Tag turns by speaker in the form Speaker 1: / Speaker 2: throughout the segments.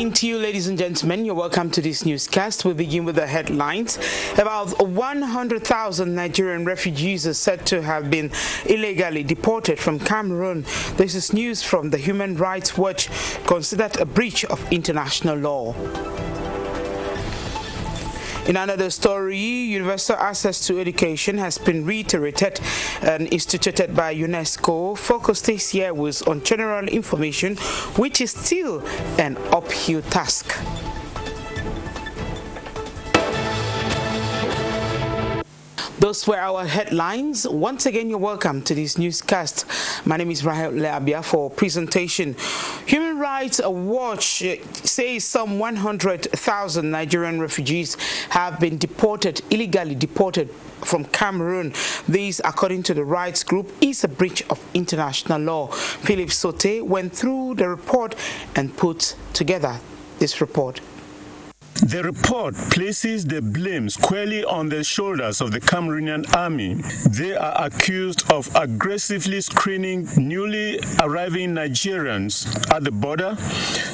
Speaker 1: morning to you, ladies and gentlemen. You're welcome to this newscast. We begin with the headlines. About 100,000 Nigerian refugees are said to have been illegally deported from Cameroon. This is news from the Human Rights Watch, considered a breach of international law. In another story, universal access to education has been reiterated and instituted by UNESCO. Focus this year was on general information, which is still an uphill task. Those were our headlines. Once again, you're welcome to this newscast. My name is Rahel Leabia for presentation. Human Rights Watch says some 100,000 Nigerian refugees have been illegally deported from Cameroon. This, according to the rights group, is a breach of international law. Philip Sote went through the report and put together this report.
Speaker 2: The report places the blame squarely on the shoulders of the Cameroonian army. They are accused of aggressively screening newly arriving Nigerians at the border,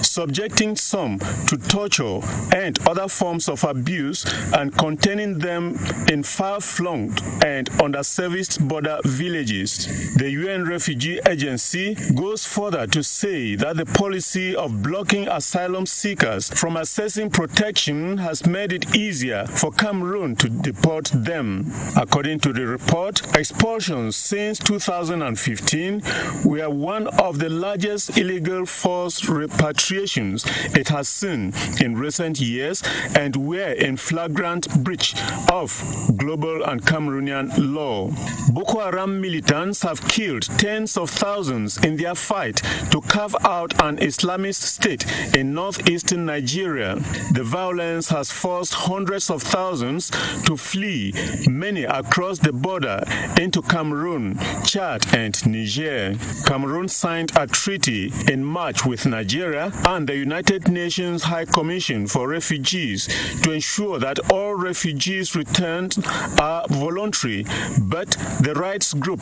Speaker 2: subjecting some to torture and other forms of abuse, and containing them in far-flung and underserviced border villages. The UN Refugee Agency goes further to say that the policy of blocking asylum seekers from accessing protection has made it easier for Cameroon to deport them. According to the report, expulsions since 2015 were one of the largest illegal forced repatriations it has seen in recent years and were in flagrant breach of global and Cameroonian law. Boko Haram militants have killed tens of thousands in their fight to carve out an Islamist state in northeastern Nigeria. The violence has forced hundreds of thousands to flee, many across the border into Cameroon, Chad, and Niger. Cameroon signed a treaty in March with Nigeria and the United Nations High Commission for Refugees to ensure that all refugees returned are voluntary, but the rights group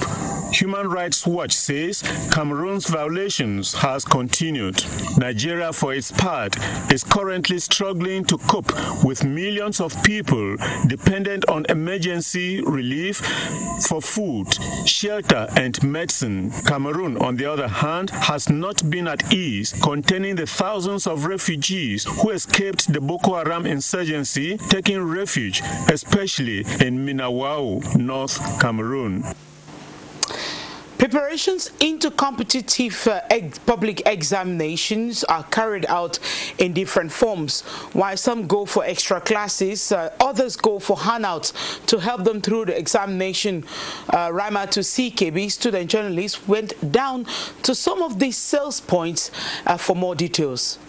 Speaker 2: Human Rights Watch says Cameroon's violations has continued. Nigeria, for its part, is currently struggling to cope with millions of people dependent on emergency relief for food, shelter, and medicine. Cameroon, on the other hand, has not been at ease containing the thousands of refugees who escaped the Boko Haram insurgency, taking refuge, especially in Minawao, North Cameroon.
Speaker 1: Preparations into competitive public examinations are carried out in different forms. While some go for extra classes, others go for handouts to help them through the examination. Raimatu CKB, student journalist, went down to some of these sales points for more details.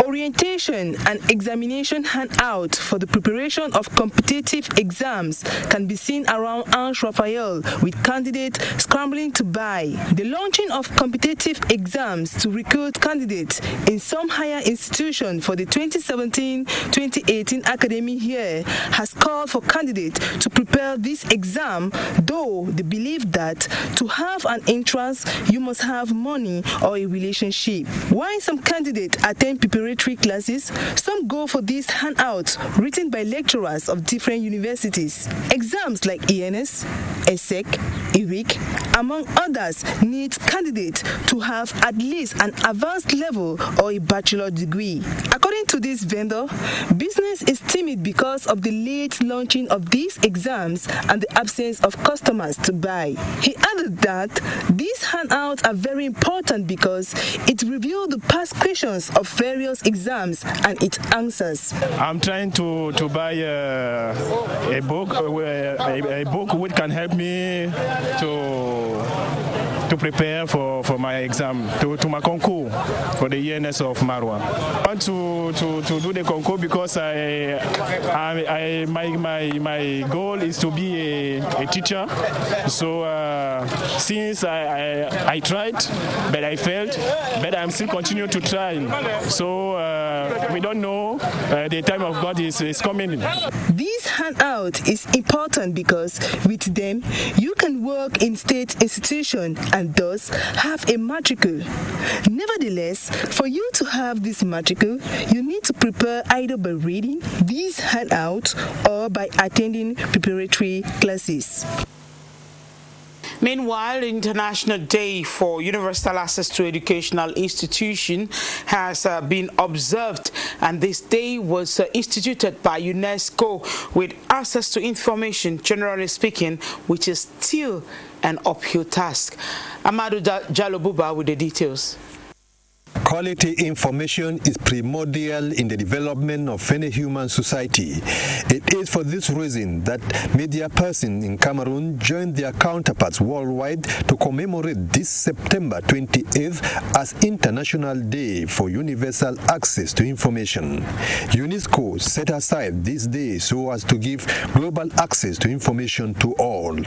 Speaker 3: Orientation and examination handout for the preparation of competitive exams can be seen around Ange Raphael, with candidates scrambling to buy. The launching of competitive exams to recruit candidates in some higher institutions for the 2017-2018 academic year has called for candidates to prepare this exam, though they believe that to have an entrance, you must have money or a relationship. While some candidates attend preparatory classes, some go for these handouts written by lecturers of different universities. Exams like ENS, ESSEC, ERIC, among others, need candidates to have at least an advanced level or a bachelor degree. According to this vendor, business is timid because of the late launching of these exams and the absence of customers to buy. He added that these handouts are very important because it reveals the past questions of various exams and its answers.
Speaker 4: I'm trying to buy a book which can help me to prepare for my exam, to my concours for the ENS of Marwa. I want to do the concours because my goal is to be a teacher. So since I tried, but I failed, but I'm still continuing to try. So we don't know the time of God is coming.
Speaker 3: This handout is important because with them you can work in state institutions and thus have have a matricle. Nevertheless, for you to have this matricle, you need to prepare either by reading these handouts or by attending preparatory classes.
Speaker 1: Meanwhile, the International Day for Universal Access to Educational Institution has been observed, and this day was instituted by UNESCO with access to information, generally speaking, which is still an uphill task. Amadou Jalobuba with the details.
Speaker 5: Quality information is primordial in the development of any human society. It is for this reason that media persons in Cameroon joined their counterparts worldwide to commemorate this September 28th as International Day for Universal Access to Information. UNESCO set aside this day so as to give global access to information to all.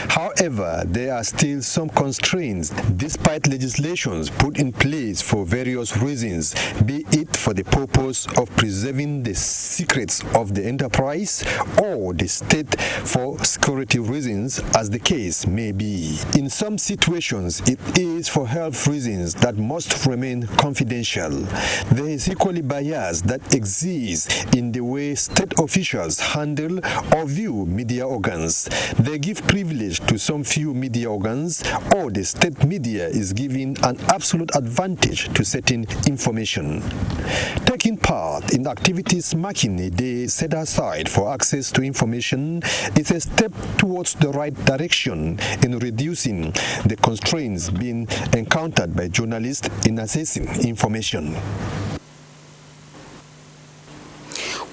Speaker 5: However, there are still some constraints despite legislations put in place for various reasons, be it for the purpose of preserving the secrets of the enterprise or the state for security reasons, as the case may be. In some situations, it is for health reasons that must remain confidential. There is equally bias that exists in the way state officials handle or view media organs. They give privilege to some few media organs, or the state media is given an absolute advantage to certain information. Taking part in activities marking a day set aside for access to information is a step towards the right direction in reducing the constraints being encountered by journalists in accessing information.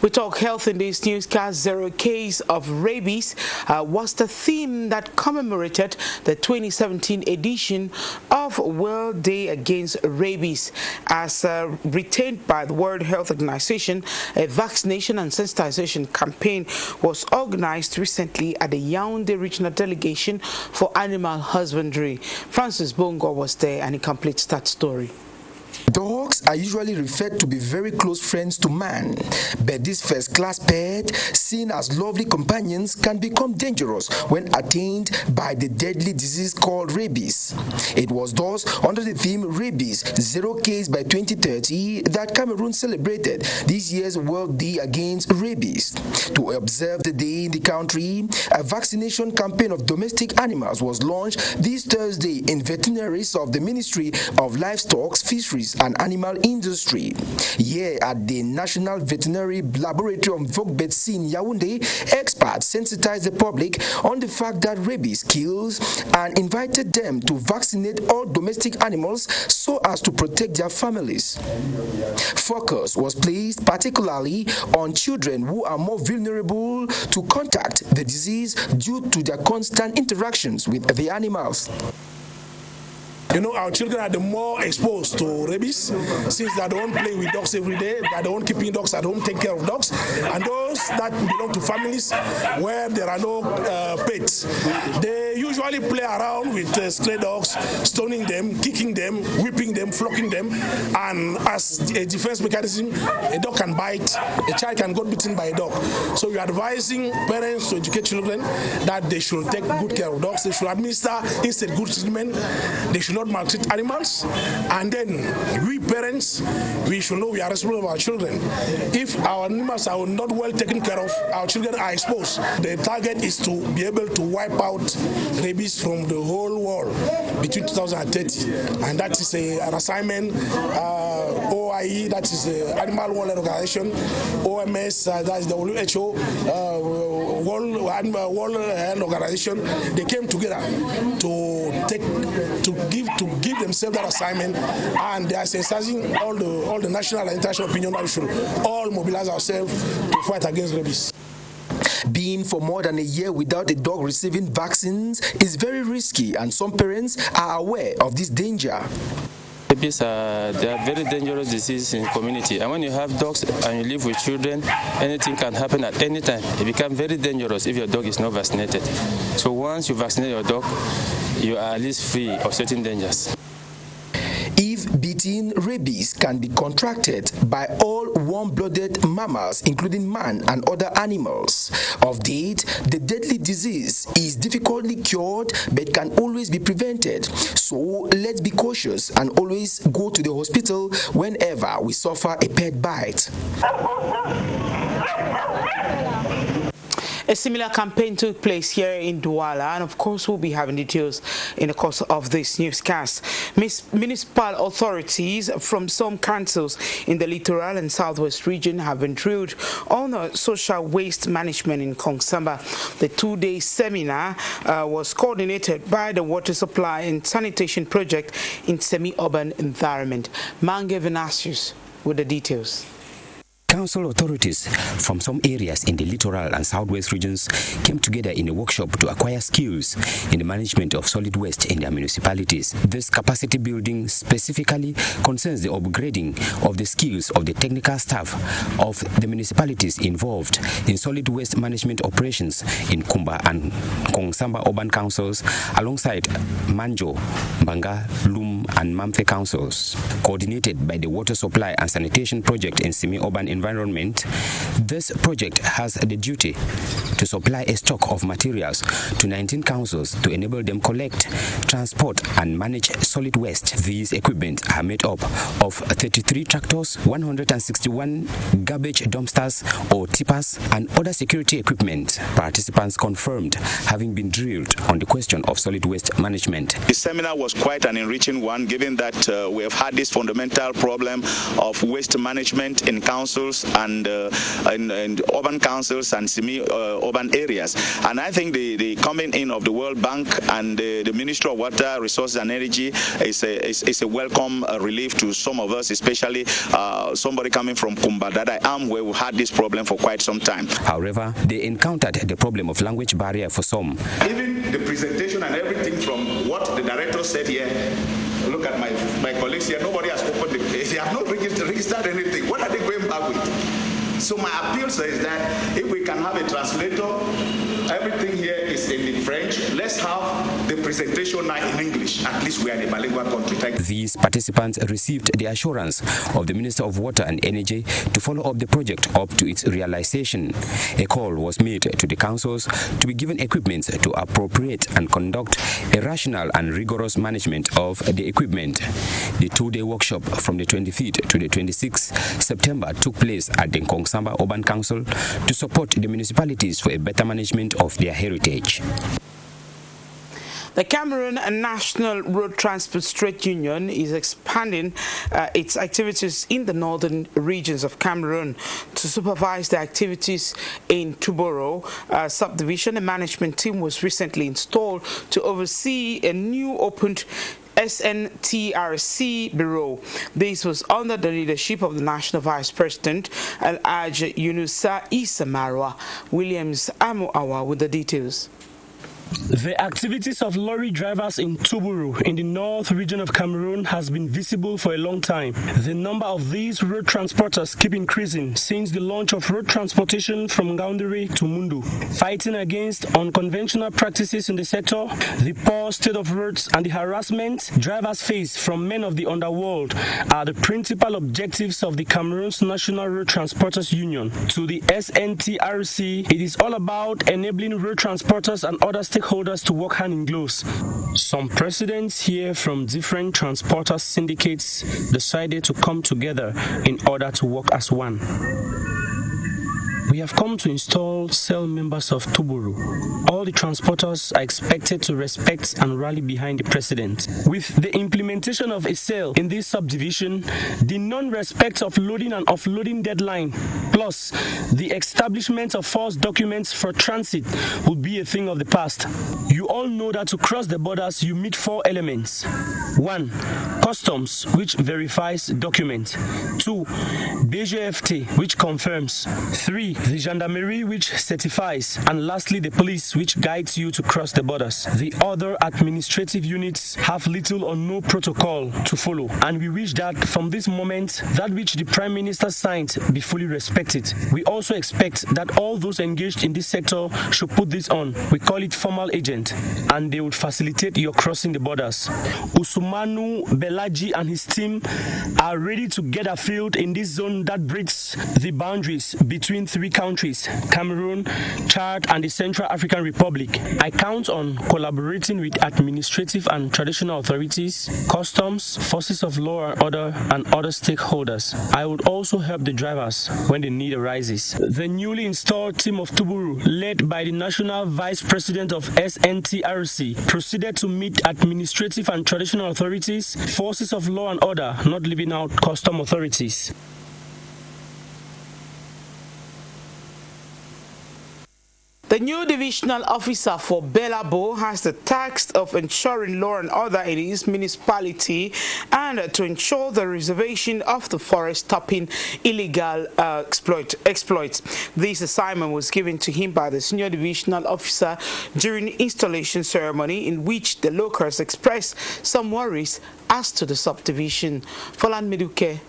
Speaker 1: We talk health in this newscast. Zero case of rabies was the theme that commemorated the 2017 edition of World Day Against Rabies. As retained by the World Health Organization, a vaccination and sensitization campaign was organized recently at the Yaoundé Regional Delegation for Animal Husbandry. Francis Bongo was there and he completes that story.
Speaker 6: Dogs are usually referred to be very close friends to man, but this first-class pet, seen as lovely companions, can become dangerous when attained by the deadly disease called rabies. It was thus under the theme Rabies, Zero Case by 2030 that Cameroon celebrated this year's World Day Against Rabies. To observe the day in the country, a vaccination campaign of domestic animals was launched this Thursday in veterinaries of the Ministry of Livestock, Fisheries and Animal Industry. Here at the National Veterinary Laboratory of Vogbetsi in Yaoundé, experts sensitized the public on the fact that rabies kills and invited them to vaccinate all domestic animals so as to protect their families. Focus was placed particularly on children who are more vulnerable to contact the disease due to their constant interactions with the animals.
Speaker 7: You know, our children are the more exposed to rabies since they don't play with dogs every day, they don't keep dogs at home, take care of dogs. And those that belong to families where there are no pets, they usually play around with stray dogs, stoning them, kicking them, whipping them, flocking them. And as a defense mechanism, a dog can bite, a child can get bitten by a dog. So we are advising parents to educate children that they should take good care of dogs, they should administer instead good treatment, they should not maltreat animals, and then we parents, we should know we are responsible for our children. If our animals are not well taken care of, our children are exposed. The target is to be able to wipe out rabies from the whole world between 2030, and that is an assignment. OIE, that is the Animal World Organization, OMS, that is the WHO, World Health Organization. They came together to give themselves that assignment, and they are sensitizing all the national and international opinion that we should all mobilize ourselves to fight against rabies.
Speaker 6: Being for more than a year without a dog receiving vaccines is very risky, and some parents are aware of this danger.
Speaker 8: Rabies they are very dangerous disease in community, and when you have dogs and you live with children, anything can happen at any time. It becomes very dangerous if your dog is not vaccinated. So once you vaccinate your dog, you are at least free of certain dangers.
Speaker 6: If beaten, rabies can be contracted by all warm-blooded mammals, including man and other animals. Of date, the deadly disease is difficultly cured but can always be prevented. So let's be cautious and always go to the hospital whenever we suffer a pet bite.
Speaker 1: A similar campaign took place here in Douala, and of course we'll be having details in the course of this newscast. Municipal authorities from some councils in the littoral and southwest region have been drilled on social waste management in Kongsamba. The two-day seminar was coordinated by the Water Supply and Sanitation Project in Semi-Urban Environment. Mange Venasius with the details.
Speaker 9: Council authorities from some areas in the littoral and southwest regions came together in a workshop to acquire skills in the management of solid waste in their municipalities. This capacity building specifically concerns the upgrading of the skills of the technical staff of the municipalities involved in solid waste management operations in Kumba and Kongsamba urban councils, alongside Manjo, Banga, Lum and Mamfe councils. Coordinated by the Water Supply and Sanitation Project in Semi-Urban Environment, this project has the duty to supply a stock of materials to 19 councils to enable them collect, transport and manage solid waste. These equipment are made up of 33 tractors, 161 garbage dumpsters or tippers and other security equipment. Participants confirmed having been drilled on the question of solid waste management.
Speaker 10: The seminar was quite an enriching one, given that we have had this fundamental problem of waste management in councils and in urban councils and semi-urban areas. And I think the coming in of the World Bank and the Ministry of Water, Resources and Energy is a welcome relief to some of us, especially somebody coming from Kumba that I am, where we had this problem for quite some time.
Speaker 9: However, they encountered the problem of language barrier for some.
Speaker 10: Even the presentation and everything from what the director said here, look at my colleagues here, nobody has opened they have not registered anything. What are they going back with? So my appeal says that if we can have a translator, everything here is in French, let's have the presentation now in English. At least we are in a bilingual country.
Speaker 9: These participants received the assurance of the Minister of Water and Energy to follow up the project up to its realization. A call was made to the councils to be given equipment to appropriate and conduct a rational and rigorous management of the equipment. The two-day workshop from the 25th to the 26th September took place at the Kongsamba Urban Council to support the municipalities for a better management of their heritage.
Speaker 1: The Cameroon National Road Transport Trade Union is expanding its activities in the northern regions of Cameroon to supervise the activities in Tuboro subdivision. A management team was recently installed to oversee a new opened SNTRC Bureau. This was under the leadership of the National Vice President Al-Aj Yunusa Isa Marwa. Williams Amuawa with the details.
Speaker 11: The activities of lorry drivers in Tuburu in the north region of Cameroon has been visible for a long time. The number of these road transporters keep increasing since the launch of road transportation from Ngaoundéré to Mundu. Fighting against unconventional practices in the sector, the poor state of roads and the harassment drivers face from men of the underworld are the principal objectives of the Cameroon's National Road Transporters Union. To the SNTRC, it is all about enabling road transporters and other stakeholders to work hand in gloves. Some presidents here from different transporter syndicates decided to come together in order to work as one. We have come to install cell members of Tuburu. All the transporters are expected to respect and rally behind the president. With the implementation of a cell in this subdivision, the non-respect of loading and offloading deadline, plus the establishment of false documents for transit will be a thing of the past. You all know that to cross the borders, you meet 4 elements. 1. Customs, which verifies document. 2. BGFT, which confirms. 3. The gendarmerie, which certifies. And lastly, the police, which guides you to cross the borders. The other administrative units have little or no protocol to follow. And we wish that from this moment, that which the Prime Minister signed be fully respected. We also expect that all those engaged in this sector should put this on. We call it formal agent, and they would facilitate your crossing the borders. Usumanu Bel Belaji and his team are ready to get afield in this zone that breaks the boundaries between three countries, Cameroon, Chad, and the Central African Republic. I count on collaborating with administrative and traditional authorities, customs, forces of law and order, and other stakeholders. I would also help the drivers when the need arises. The newly installed team of Tuburu, led by the National Vice President of SNTRC, proceeded to meet administrative and traditional authorities, forces of law and order, not leaving out custom authorities.
Speaker 1: The new divisional officer for Belabo has the task of ensuring law and order in his municipality and to ensure the reservation of the forest, stopping illegal exploits. This assignment was given to him by the senior divisional officer during the installation ceremony, in which the locals expressed some worries as to the subdivision. Falan Meduke.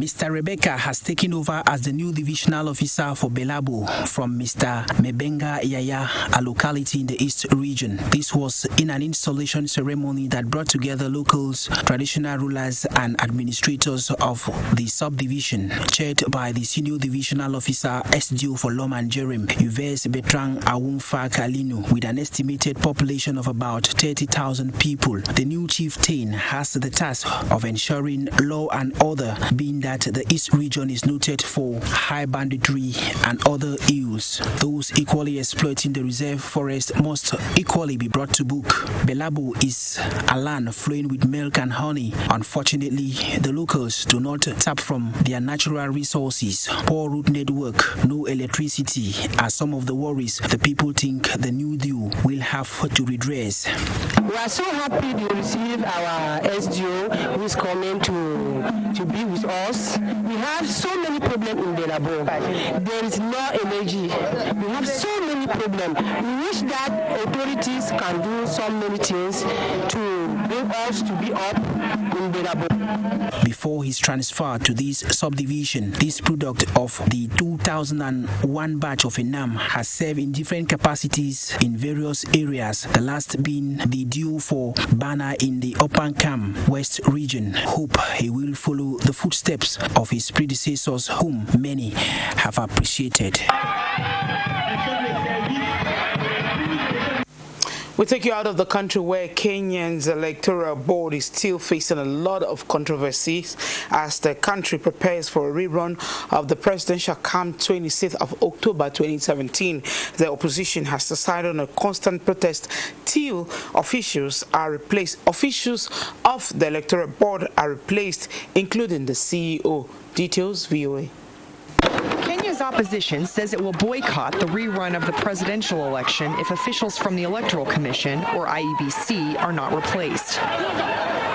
Speaker 12: Mr. Rebecca has taken over as the new divisional officer for Belabo from Mr. Mebenga Yaya, a locality in the East region. This was in an installation ceremony that brought together locals, traditional rulers and administrators of the subdivision, chaired by the senior divisional officer SDO for Lom and Jerem, Yves Betrang Awumfa Kalinu, with an estimated population of about 30,000 people. The new chieftain has the task of ensuring law and order, being that the East region is noted for high banditry and other ills. Those equally exploiting the reserve forest must equally be brought to book. Belabo is a land flowing with milk and honey. Unfortunately, the locals do not tap from their natural resources. Poor road network, no electricity are some of the worries the people think the new deal will have to redress.
Speaker 13: We are so happy to receive our SDO who is coming to be with us. We have so many problems in Belabo. There is no energy. We have so many problems. We wish that authorities can do so many things to bring us to be up in Belabo.
Speaker 12: Before his transfer to this subdivision, this product of the 2001 batch of ENAM has served in different capacities in various areas, the last being the due for Bana in the Opankam West region. Hope he will follow the footsteps of his predecessors, whom many have appreciated.
Speaker 1: We take you out of the country, where Kenya's electoral board is still facing a lot of controversies as the country prepares for a rerun of the presidential camp 26th of October 2017. The opposition has decided on a constant protest till officials of the electoral board are replaced, including the CEO. Details VOA.
Speaker 14: Kenya's opposition says it will boycott the rerun of the presidential election if officials from the Electoral Commission, or IEBC, are not replaced.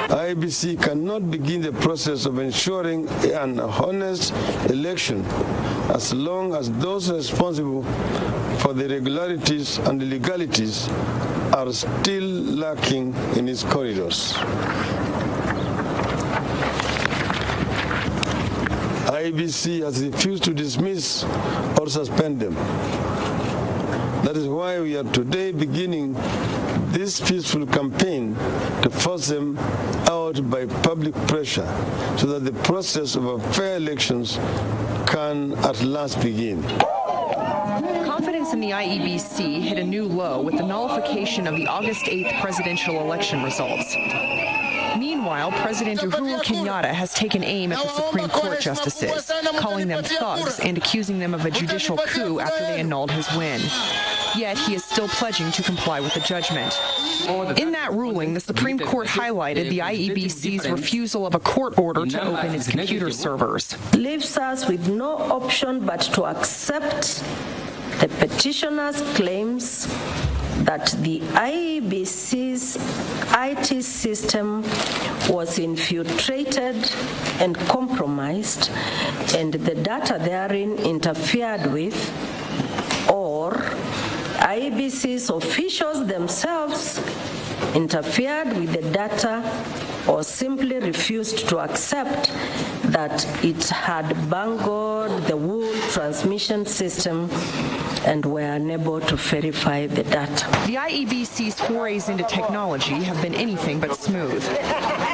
Speaker 15: IEBC cannot begin the process of ensuring an honest election as long as those responsible for the irregularities and illegalities are still lacking in its corridors. IEBC has refused to dismiss or suspend them. That is why we are today beginning this peaceful campaign to force them out by public pressure so that the process of fair elections can at last begin.
Speaker 14: Confidence in the IEBC hit a new low with the nullification of the August 8th presidential election results. Meanwhile, President Uhuru Kenyatta has taken aim at the Supreme Court justices, calling them thugs and accusing them of a judicial coup after they annulled his win. Yet he is still pledging to comply with the judgment. In that ruling, the Supreme Court highlighted the IEBC's refusal of a court order to open its computer servers.
Speaker 16: Leaves us with no option but to accept the petitioner's claims that the IEBC's IT system was infiltrated and compromised, and the data therein interfered with, or IEBC's officials themselves interfered with the data, or simply refused to accept that it had bungled the whole transmission system and were unable to verify the data.
Speaker 14: The IEBC's forays into technology have been anything but smooth.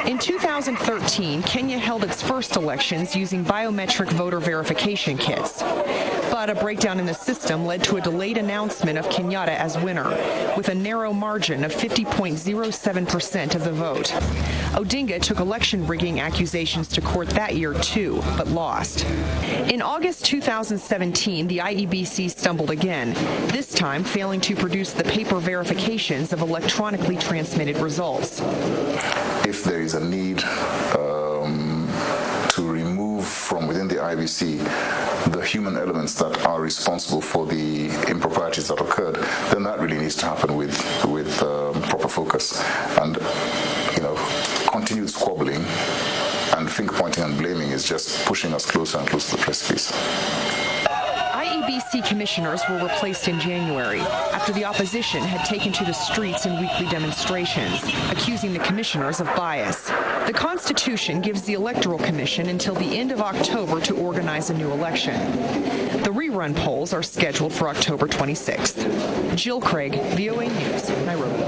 Speaker 14: In 2013, Kenya held its first elections using biometric voter verification kits. But a breakdown in the system led to a delayed announcement of Kenyatta as winner, with a narrow margin of 50.07% of the vote. Odinga took election rigging accusations to court that year too, but lost. In August 2017, the IEBC stumbled again, this time failing to produce the paper verifications of electronically transmitted results.
Speaker 17: If there is a need to remove from within the IEBC the human elements that are responsible for the improprieties that occurred, then that really needs to happen with proper focus. And continued squabbling and finger pointing and blaming is just pushing us closer and closer to the precipice.
Speaker 14: IEBC commissioners were replaced in January after the opposition had taken to the streets in weekly demonstrations, accusing the commissioners of bias. The Constitution gives the Electoral Commission until the end of October to organize a new election. The rerun polls are scheduled for October 26th. Jill Craig, VOA News, Nairobi.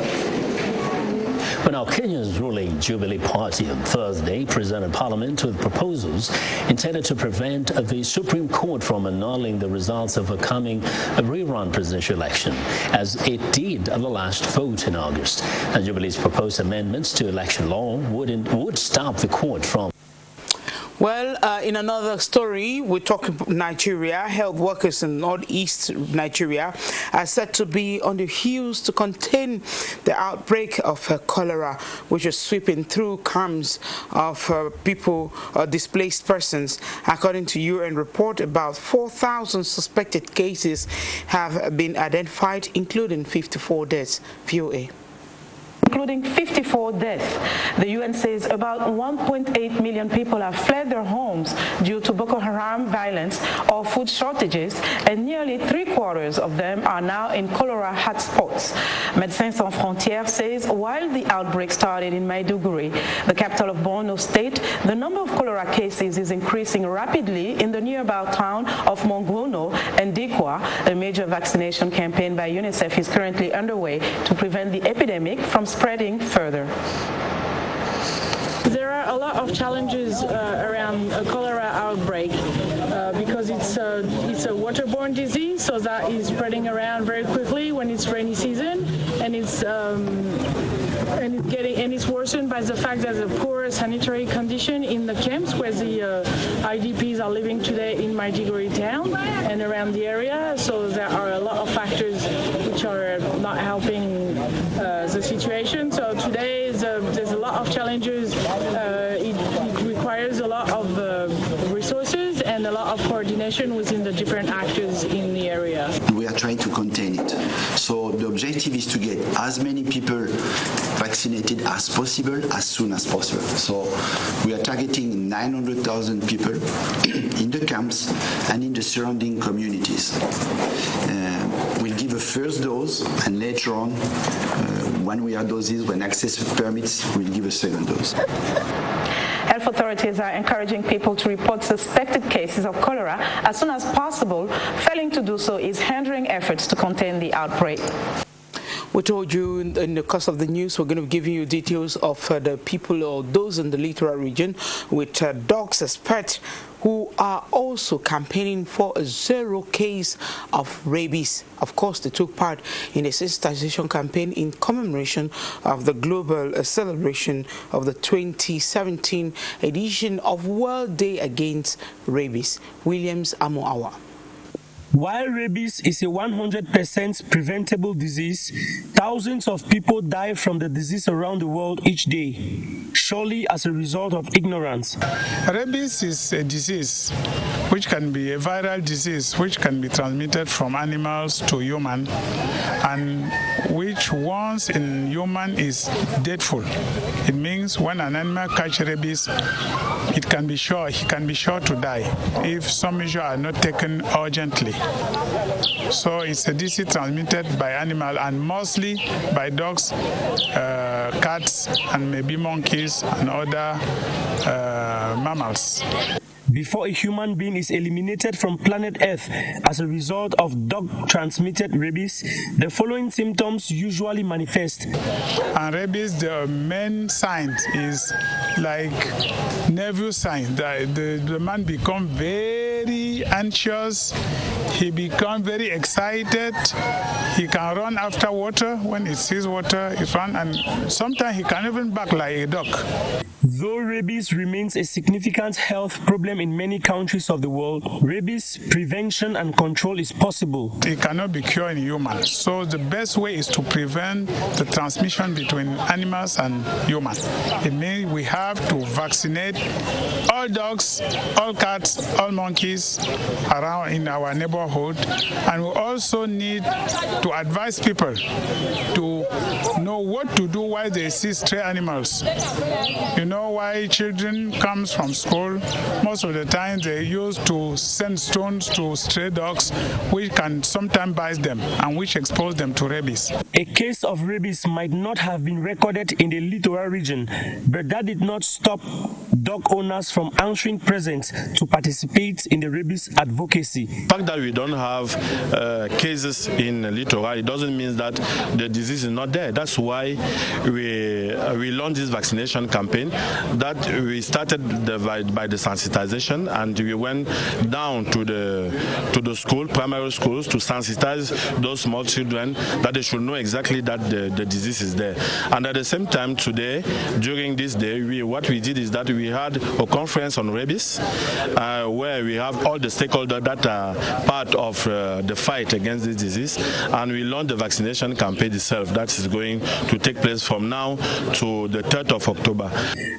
Speaker 18: Well, now, Kenya's ruling Jubilee Party on Thursday presented Parliament with proposals intended to prevent the Supreme Court from annulling the results of a rerun presidential election, as it did at the last vote in August. And Jubilee's proposed amendments to election law would stop the court from.
Speaker 1: Well, in another story, we're talking Nigeria. Health workers in northeast Nigeria are said to be on the heels to contain the outbreak of cholera, which is sweeping through camps of people, displaced persons. According to UN report, about 4,000 suspected cases have been identified, including 54 deaths. VOA.
Speaker 19: Including 54 deaths. The UN says about 1.8 million people have fled their homes due to Boko Haram violence or food shortages, and nearly 3/4 of them are now in cholera hotspots. Médecins Sans Frontières says while the outbreak started in Maiduguri, the capital of Borno State, the number of cholera cases is increasing rapidly in the nearby town of Monguno and Dikwa. A major vaccination campaign by UNICEF is currently underway to prevent the epidemic from spreading further.
Speaker 20: There are a lot of challenges around a cholera outbreak because it's a waterborne disease, so that is spreading around very quickly when it's rainy season, and it's worsened by the fact that the poor sanitary condition in the camps where the IDPs are living today in Maiduguri town and around the area. So there are a lot of factors which are not helping the situation. So today there's a lot of challenges. It requires a lot of resources and a lot of coordination within the different actors in the area.
Speaker 21: We are trying to contain it. So the objective is to get as many people vaccinated as possible, as soon as possible. So we are targeting 900,000 people in the camps and in the surrounding communities. We'll give a first dose, and later on, when we have doses, when access permits, we'll give a second dose.
Speaker 19: Health authorities are encouraging people to report suspected cases of cholera as soon as possible. Failing to do so is hindering efforts to contain the outbreak.
Speaker 1: We told you in the course of the news, we're going to give you details of the people or those in the littoral region with dogs as pets who are also campaigning for a zero case of rabies. Of course, they took part in a sensitization campaign in commemoration of the global celebration of the 2017 edition of World Day Against Rabies. Williams Amoawa.
Speaker 11: While rabies is a 100% preventable disease, thousands of people die from the disease around the world each day, surely as a result of ignorance.
Speaker 22: Rabies is a disease which can be a viral disease which can be transmitted from animals to human, and which once in human is deathful. It means when an animal catches rabies, he can be sure to die if some measures are not taken urgently. So it's a disease transmitted by animal, and mostly by dogs, cats, and maybe monkeys and other mammals.
Speaker 11: Before a human being is eliminated from planet Earth as a result of dog-transmitted rabies, the following symptoms usually manifest.
Speaker 22: And rabies, the main sign is like nervous sign. The man become very anxious. He become very excited. He can run after water. When he sees water, he run, and sometimes he can even bark like a dog.
Speaker 11: Though rabies remains a significant health problem in many countries of the world, rabies prevention and control is possible.
Speaker 22: It cannot be cured in humans. So the best way is to prevent the transmission between animals and humans. It means we have to vaccinate all dogs, all cats, all monkeys around in our neighborhood. And we also need to advise people to know what to do while they see stray animals. You know why children comes from school, most of the time they used to send stones to stray dogs, which can sometimes bite them and which expose them to rabies.
Speaker 11: A case of rabies might not have been recorded in the littoral region, but that did not stop dog owners from answering presents to participate in the rabies advocacy.
Speaker 2: The fact that we don't have cases in littoral, it doesn't mean that the disease is not there. That's why we launched this vaccination campaign that we started by the sensitization, and we went down to the school, primary schools, to sensitize those small children that they should know exactly that the disease is there. And at the same time today, during this day, what we did is that we had a conference on rabies where we have all the stakeholders that are part of the fight against this disease, and we launched the vaccination campaign itself that is going to take place from now to the 3rd of October.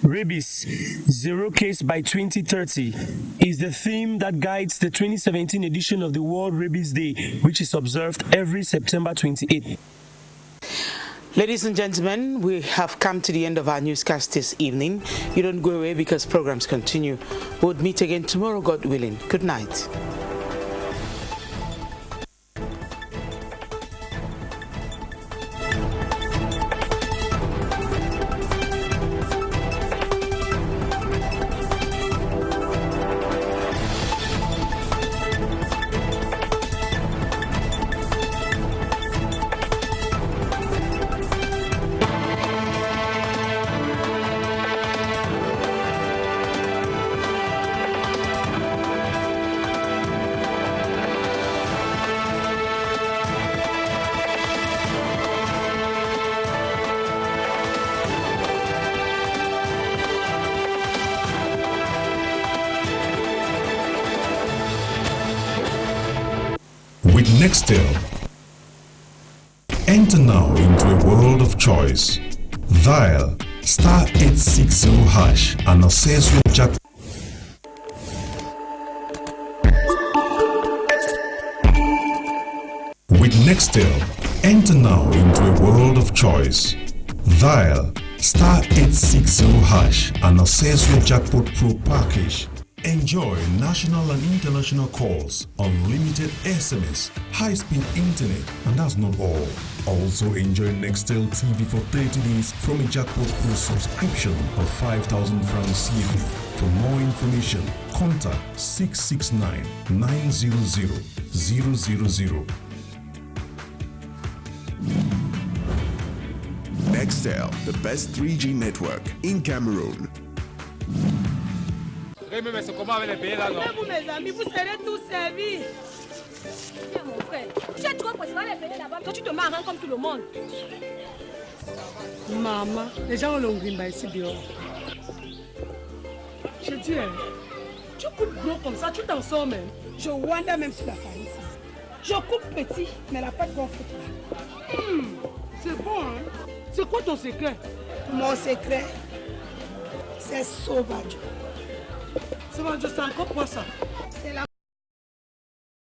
Speaker 11: Rabies, zero case by 2030, is the theme that guides the 2017 edition of the World Rabies Day, which is observed every September 28th.
Speaker 1: Ladies and gentlemen, we have come to the end of our newscast this evening. You don't go away because programs continue. We'll meet again tomorrow, God willing. Good night.
Speaker 4: With Nextel, enter now into a world of choice. Dial *860# and access your jackpot. With Nextel, enter now into a world of choice. Dial *860# and access your Jackpot Pro package. Enjoy national and international calls, unlimited SMS, high-speed internet, and that's not all. Also enjoy Nextel TV for 30 days from a Jackpot Pro subscription of 5,000 francs CFA. For more information, contact 669-900-000.
Speaker 23: Nextel, the best 3G network in Cameroon.
Speaker 24: Mais c'est comment avec les billets là, non? Vous, mes amis, vous serez tous servis. Tiens, mon frère, tu es trop pressé par les billets là-bas. Toi, tu te marres comme tout le monde.
Speaker 25: Maman, les gens ont l'ongrimba ici dehors. Je dis, tu coupes gros comme ça, tu t'en sors même. Je wanda même sur la farine. Je coupe petit, mais la pâte gonfle là. C'est bon, hein? C'est quoi ton secret? Mon secret, c'est sauvage. C'est encore quoi ça?